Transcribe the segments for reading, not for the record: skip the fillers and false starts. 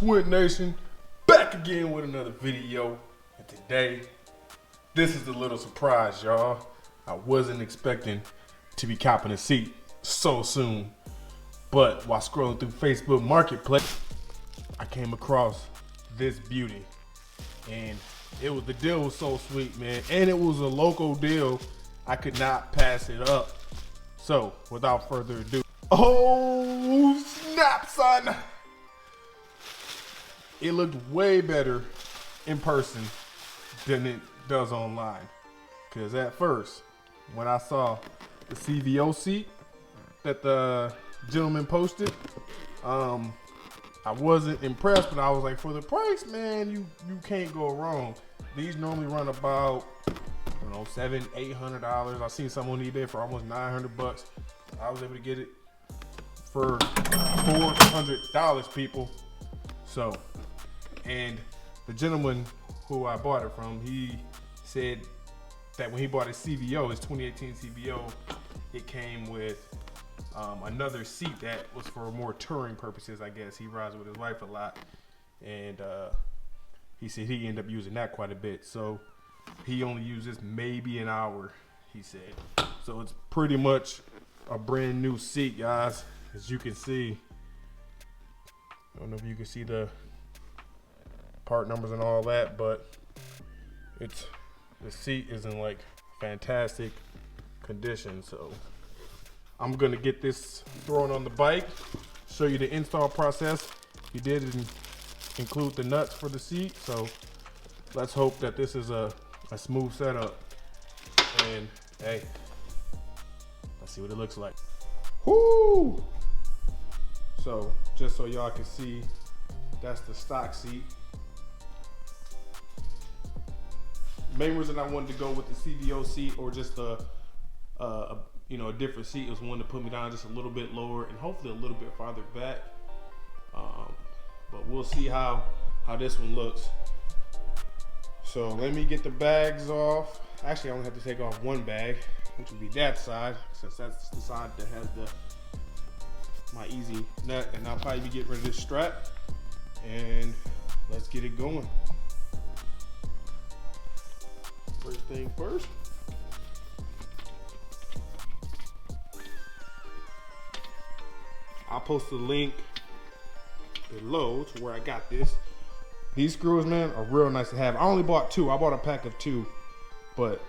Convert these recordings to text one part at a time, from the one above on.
Twin Nation, back again with another video. And today, this is a little surprise, y'all. I wasn't expecting to be copping a seat so soon. But while scrolling through Facebook Marketplace, I came across this beauty. And the deal was so sweet, man. And it was a local deal. I could not pass it up. So, without further ado, oh snap, son! It looked way better in person than it does online. Because at first, when I saw the CVO seat that the gentleman posted, I wasn't impressed, but I was like, for the price, man, you can't go wrong. These normally run about, I don't know, $700-800. I've seen some on eBay for almost $900. I was able to get it for $400, people. So, and the gentleman who I bought it from, he said that when he bought his CVO, his 2018 CVO, it came with another seat that was for more touring purposes, I guess. He rides with his wife a lot, and he said he ended up using that quite a bit. So he only uses maybe an hour, he said. So it's pretty much a brand new seat, guys. As you can see, I don't know if you can see the part numbers and all that, but the seat is in like fantastic condition. So I'm gonna get this thrown on the bike, show you the install process. He did include the nuts for the seat, so let's hope that this is a smooth setup. And hey, let's see what it looks like. Whoo! So just so y'all can see, that's the stock seat. Main reason I wanted to go with the CVO seat or just a different seat was one to put me down just a little bit lower and hopefully a little bit farther back. But we'll see how this one looks. So let me get the bags off. Actually, I only have to take off one bag, which would be that side, since that's the side that has my easy nut, and I'll probably be getting rid of this strap. And let's get it going. First thing first. I'll post a link below to where I got this. These screws, man, are real nice to have. I only bought two. I bought a pack of two, but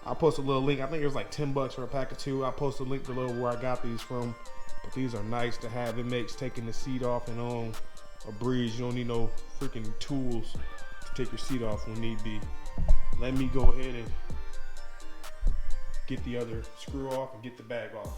I'll post a little link. I think it was like $10 for a pack of two. I'll post a link below where I got these from. But these are nice to have. It makes taking the seat off and on a breeze. You don't need no freaking tools to take your seat off when need be. Let me go ahead and get the other screw off and get the bag off.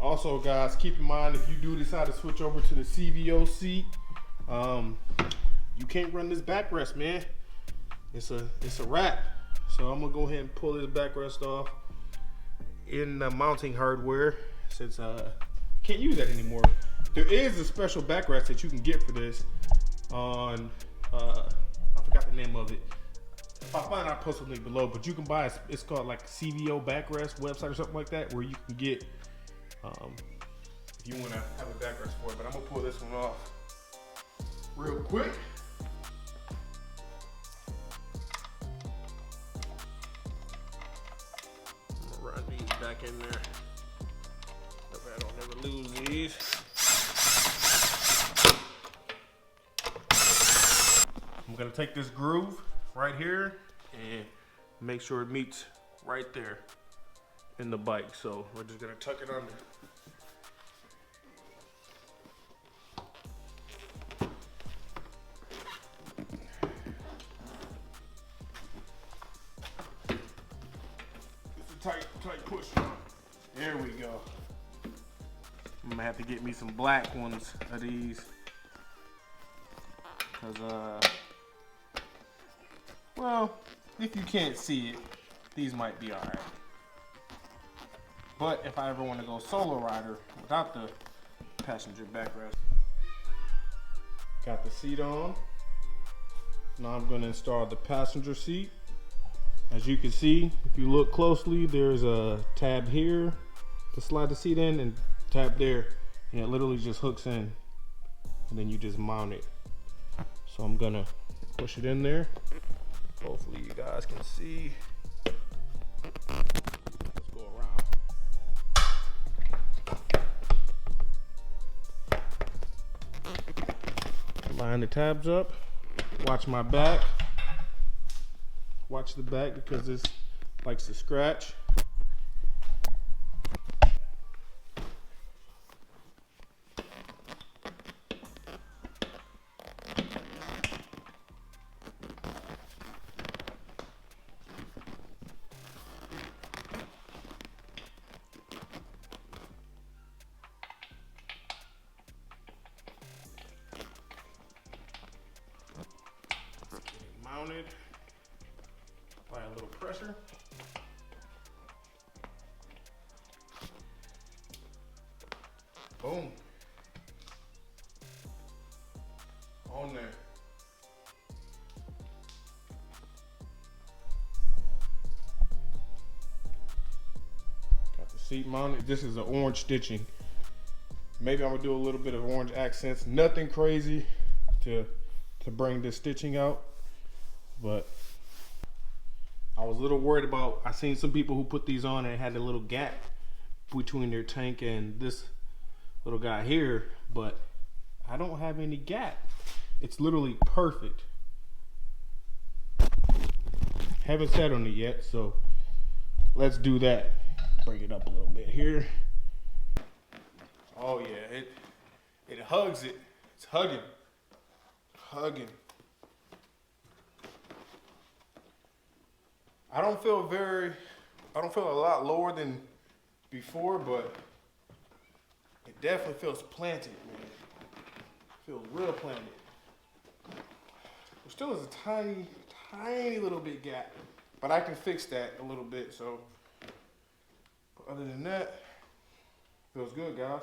Also, guys, keep in mind, if you do decide to switch over to the CVO seat, you can't run this backrest, man. It's a wrap. So I'm gonna go ahead and pull this backrest off in the mounting hardware, since I can't use that anymore. There is a special backrest that you can get for this on I forgot the name of it. If I find it, I'll post a link below. But you can buy it's called like CVO backrest website or something like that, where you can get if you want to have a backrest for it. But I'm gonna pull this one off real quick. I'm gonna run these back in there. Hope I don't ever lose these. I'm gonna take this groove right here and make sure it meets right there in the bike. So we're just gonna tuck it under. It's a tight push. There we go. I'm gonna have to get me some black ones of these, cause Well, if you can't see it, these might be alright. But if I ever want to go solo rider without the passenger backrest, got the seat on. Now I'm going to install the passenger seat. As you can see, if you look closely, there's a tab here to slide the seat in and tab there, and it literally just hooks in, and then you just mount it. So I'm gonna push it in there. Hopefully you guys can see. Let's go around. Line the tabs up. Watch my back. Watch the back because this likes to scratch. Let's get it mounted. Apply a little pressure. Boom. On there. Got the seat mounted. This is an orange stitching. Maybe I'm gonna do a little bit of orange accents. Nothing crazy to bring this stitching out, but I was a little worried about, I seen some people who put these on and it had a little gap between their tank and this little guy here, but I don't have any gap. It's literally perfect. Haven't sat on it yet, so let's do that. Bring it up a little bit here. Oh yeah, it hugs it. It's hugging. Hugging. I don't feel a lot lower than before, but it definitely feels planted, man. It feels real planted. There still is a tiny little bit gap, but I can fix that a little bit, so. But other than that, feels good, guys.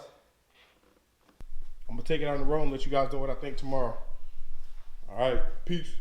I'm gonna take it on the road and let you guys know what I think tomorrow. All right, peace.